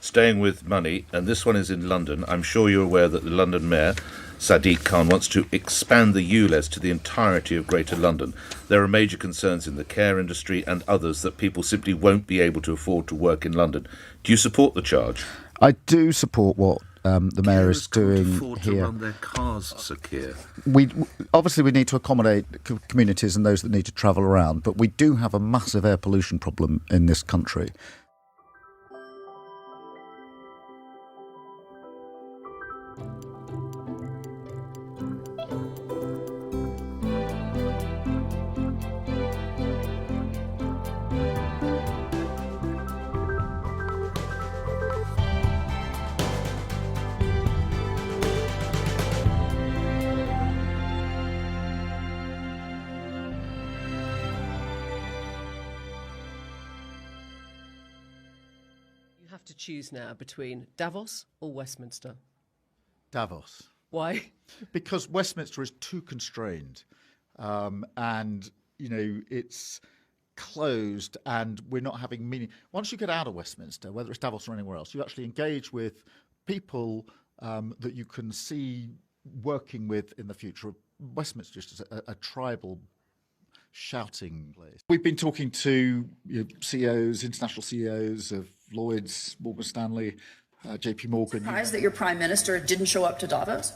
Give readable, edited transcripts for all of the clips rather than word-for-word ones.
Staying with money, and this one is in London. I'm sure you're aware that the London Mayor, Sadiq Khan, wants to expand the Ulez to the entirety of Greater London. There are major concerns in the care industry and others that people simply won't be able to afford to work in London. Do you support the charge? I do support what the Mayor is doing can't afford here. to run their cars, Sir Kier. Obviously, we need to accommodate communities and those that need to travel around, but we do have a massive air pollution problem in this country. Have to choose now between Davos or Westminster. Davos. Why? Because Westminster is too constrained, and it's closed, and we're not having meaning. Once you get out of Westminster, whether it's Davos or anywhere else, you actually engage with people that you can see working with in the future. Westminster is just a tribal shouting place. We've been talking to CEOs, international CEOs of Lloyd's, Morgan Stanley, JP Morgan. Surprised that your Prime Minister didn't show up to Davos?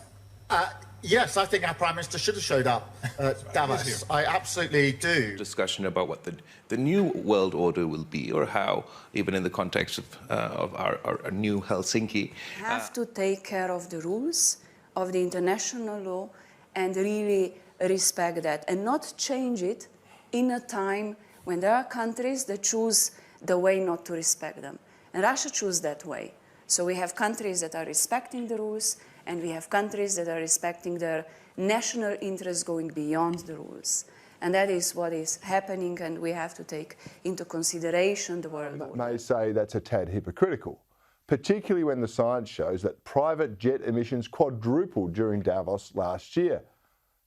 Yes, I think our Prime Minister should have showed up at Davos. I absolutely do. Discussion about what the new world order will be, or how, even in the context of our new Helsinki. We have to take care of the rules of the international law and really respect that, and not change it in a time when there are countries that choose the way not to respect them. And Russia chose that way. So we have countries that are respecting the rules, and we have countries that are respecting their national interests going beyond the rules. And that is what is happening, and we have to take into consideration the world order. May say that's a tad hypocritical, particularly when the science shows that private jet emissions quadrupled during Davos last year.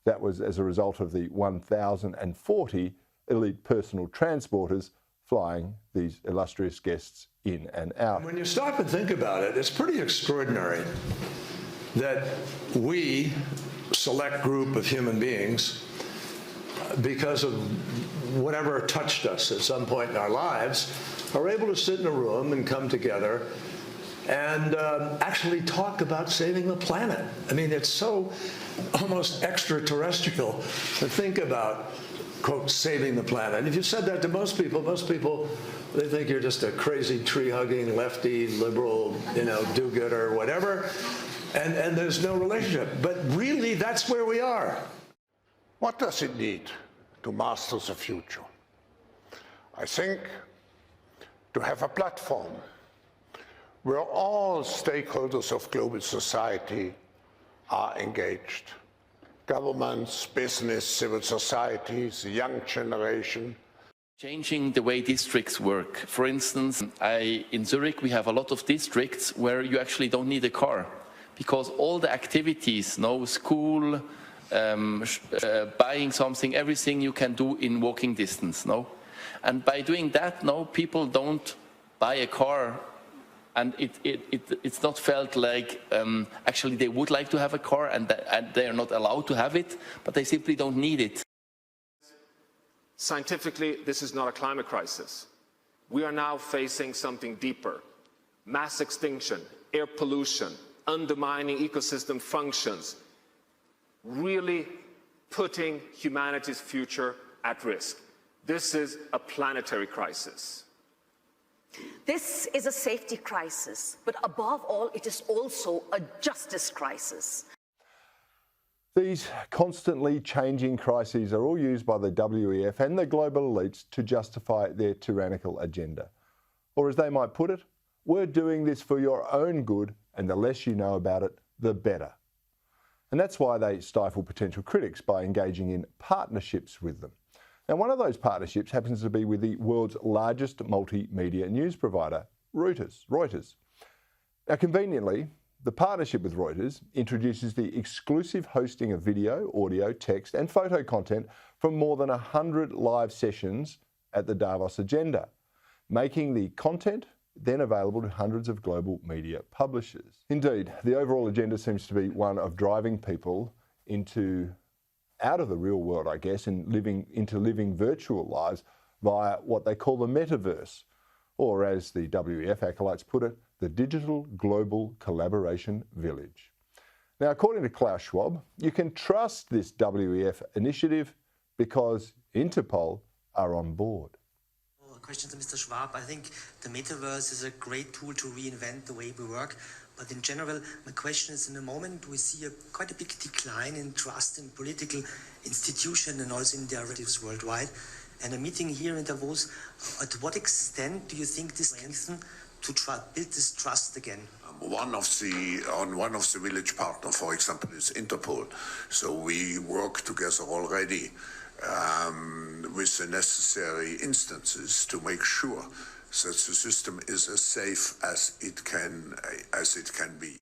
That was as a result of the 1,040 elite personal transporters flying these illustrious guests in and out. When you stop and think about it, it's pretty extraordinary that we, select group of human beings, because of whatever touched us at some point in our lives, are able to sit in a room and come together and actually talk about saving the planet. I mean, it's so almost extraterrestrial to think about, quote, saving the planet. And if you said that to most people, they think you're just a crazy tree-hugging, lefty, liberal, do-gooder, whatever, and there's no relationship. But really, that's where we are. What does it need to master the future? I think to have a platform where all stakeholders of global society are engaged. Governments, business, civil societies, the young generation. Changing the way districts work. For instance, in Zurich we have a lot of districts where you actually don't need a car, because all the activities, school, buying something, everything you can do in walking distance, And by doing that, people don't buy a car, and it's not felt like actually they would like to have a car, and they are not allowed to have it, but they simply don't need it. Scientifically, this is not a climate crisis. We are now facing something deeper. Mass extinction, air pollution, undermining ecosystem functions, really putting humanity's future at risk. This is a planetary crisis. This is a safety crisis, but above all, it is also a justice crisis. These constantly changing crises are all used by the WEF and the global elites to justify their tyrannical agenda. Or as they might put it, we're doing this for your own good, and the less you know about it, the better. And that's why they stifle potential critics by engaging in partnerships with them. Now, one of those partnerships happens to be with the world's largest multimedia news provider, Reuters. Now, conveniently, the partnership with Reuters introduces the exclusive hosting of video, audio, text and photo content from more than 100 live sessions at the Davos agenda, making the content then available to hundreds of global media publishers. Indeed, the overall agenda seems to be one of driving people out of the real world, I guess, and into living virtual lives via what they call the metaverse, or as the WEF acolytes put it, the Digital Global Collaboration Village. Now, according to Klaus Schwab, you can trust this WEF initiative because Interpol are on board. A question to Mr. Schwab. I think the metaverse is a great tool to reinvent the way we work. But in general, my question is, in the moment we see quite a big decline in trust in political institutions and also in their relatives worldwide. And a meeting here in Davos, at what extent do you think this strengthens to build this trust again? One of the village partners, for example, is Interpol. So we work together already with the necessary instances to make sure that the system is as safe as it can be.